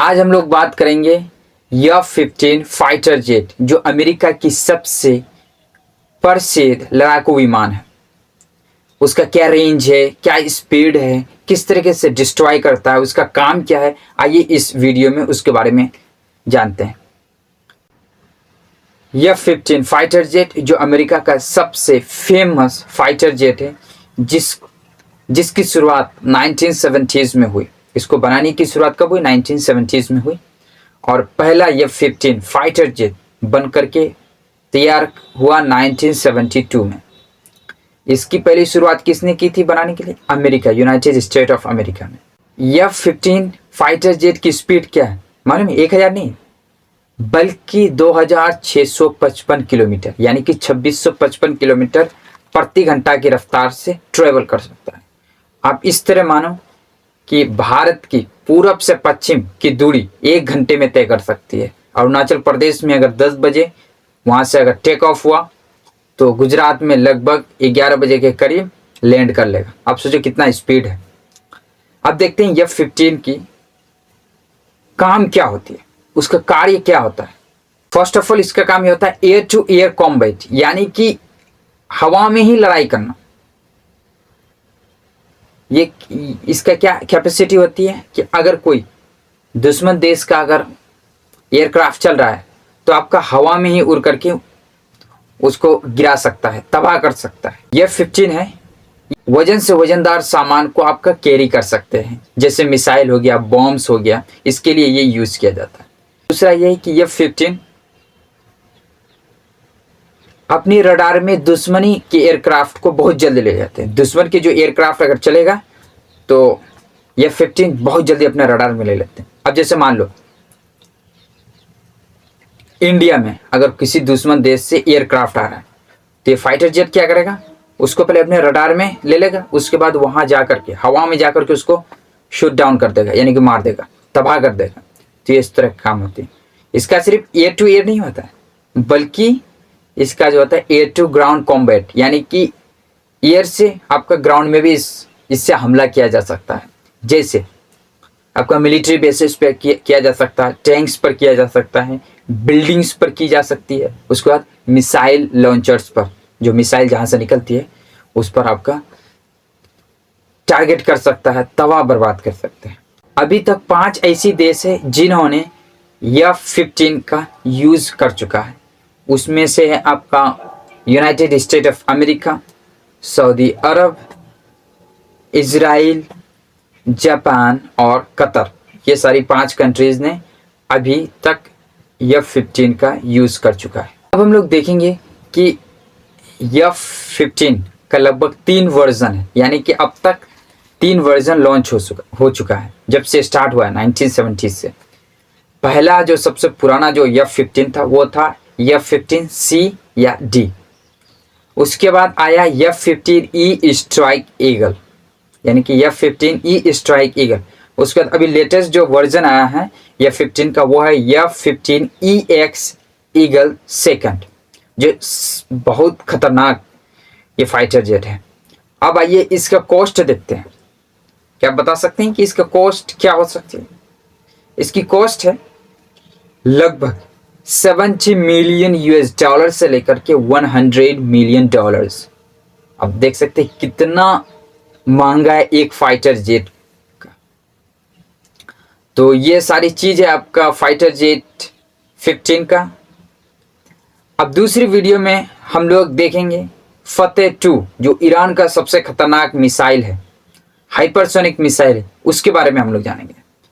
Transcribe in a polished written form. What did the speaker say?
आज हम लोग बात करेंगे F-15 फाइटर जेट, जो अमेरिका की सबसे प्रसिद्ध लड़ाकू विमान है। उसका क्या रेंज है, क्या स्पीड है, किस तरीके से डिस्ट्रॉय करता है, उसका काम क्या है, आइए इस वीडियो में उसके बारे में जानते हैं। F-15 फाइटर जेट जो अमेरिका का सबसे फेमस फाइटर जेट है, जिसकी शुरुआत 1970s में हुई। इसको बनाने की शुरुआत कब हुई? 1970s में हुई। और पहला F-15 फाइटर जेट बन करके तैयार हुआ 1972 में। इसकी पहली शुरुआत किसने की थी बनाने के लिए? America, United state of America में। F-15 फाइटर जेट की स्पीड क्या है मालूम है? 1000 नहीं बल्कि 2655 किलोमीटर, यानी कि 2655 किलोमीटर प्रति घंटा की रफ्तार से ट्रेवल कर सकता है। आप इस तरह मानो कि भारत की पूरब से पश्चिम की दूरी 1 घंटे में तय कर सकती है। अरुणाचल प्रदेश में अगर 10 बजे वहाँ से अगर टेक ऑफ हुआ तो गुजरात में लगभग 11 बजे के करीब लैंड कर लेगा। आप सोचो कितना स्पीड है। अब देखते हैं F-15 की काम क्या होती है, उसका कार्य क्या होता है। फर्स्ट ऑफ ऑल इसका काम ये होता है एयर टू एयर कॉम्बैट, यानी कि हवा में ही लड़ाई करना। ये इसका क्या कैपेसिटी होती है कि अगर कोई दुश्मन देश का अगर एयरक्राफ्ट चल रहा है तो आपका हवा में ही उड़ करके उसको गिरा सकता है, तबाह कर सकता है। F-15 है, वजन से वजनदार सामान को आपका कैरी कर सकते हैं, जैसे मिसाइल हो गया, बॉम्ब्स हो गया, इसके लिए ये यूज किया जाता है। दूसरा ये है कि F-15 अपनी रडार में दुश्मनी के एयरक्राफ्ट को बहुत जल्दी ले जाते हैं। दुश्मन के जो एयरक्राफ्ट अगर चलेगा तो F-15 बहुत जल्दी अपने रडार में ले लेते हैं। अब जैसे मान लो इंडिया में अगर किसी दुश्मन देश से एयरक्राफ्ट आ रहा है तो ये फाइटर जेट क्या करेगा, उसको पहले अपने रडार में ले लेगा, उसके बाद वहां जाकर के हवा में जाकर के उसको शूट डाउन कर देगा, यानी कि मार देगा, तबाह कर देगा। तो ये इस तरह काम होती है। इसका सिर्फ एयर टू एयर नहीं होता है, बल्कि इसका जो होता है एयर टू ग्राउंड कॉम्बैट, यानी कि एयर से आपका ग्राउंड में भी इससे हमला किया जा सकता है। जैसे आपका मिलिट्री बेसिस पर किया जा सकता है, टैंक्स पर किया जा सकता है, बिल्डिंग्स पर की जा सकती है। उसके बाद मिसाइल लॉन्चर्स पर, जो मिसाइल जहाँ से निकलती है उस पर आपका टारगेट कर सकता है, तबाह बर्बाद कर सकते हैं। अभी तक 5 ऐसी देश है जिन्होंने F-15 का यूज कर चुका है। उसमें से है आपका United state of America, Saudi Arab, Israel, Japan और कतर। ये सारी 5 कंट्रीज ने अभी तक F-15 का यूज कर चुका है। अब हम लोग देखेंगे कि F-15 का लगभग 3 वर्जन है, यानी कि अब तक 3 वर्जन लॉन्च हो चुका है जब से स्टार्ट हुआ है 1970 से। पहला जो सबसे पुराना जो F-15 था वो था F-15C या D। उसके बाद आया F-15E स्ट्राइक ईगल, यानी कि F-15E स्ट्राइक ईगल। उसके बाद अभी लेटेस्ट जो वर्जन आया है F-15 का वो है F-15EX ईगल सेकंड, जो बहुत खतरनाक ये फाइटर जेट है। अब आइए इसका कॉस्ट देखते हैं। क्या आप बता सकते हैं कि इसका कॉस्ट क्या हो सकती है? इसकी कॉस्ट है लगभग $70 मिलियन से लेकर के $100 मिलियन। अब देख सकते हैं कितना महंगा है एक फाइटर जेट का। तो ये सारी चीज है आपका फाइटर जेट 15 का। अब दूसरी वीडियो में हम लोग देखेंगे फतेह 2, जो ईरान का सबसे खतरनाक मिसाइल है, हाइपरसोनिक मिसाइल है, उसके बारे में हम लोग जानेंगे।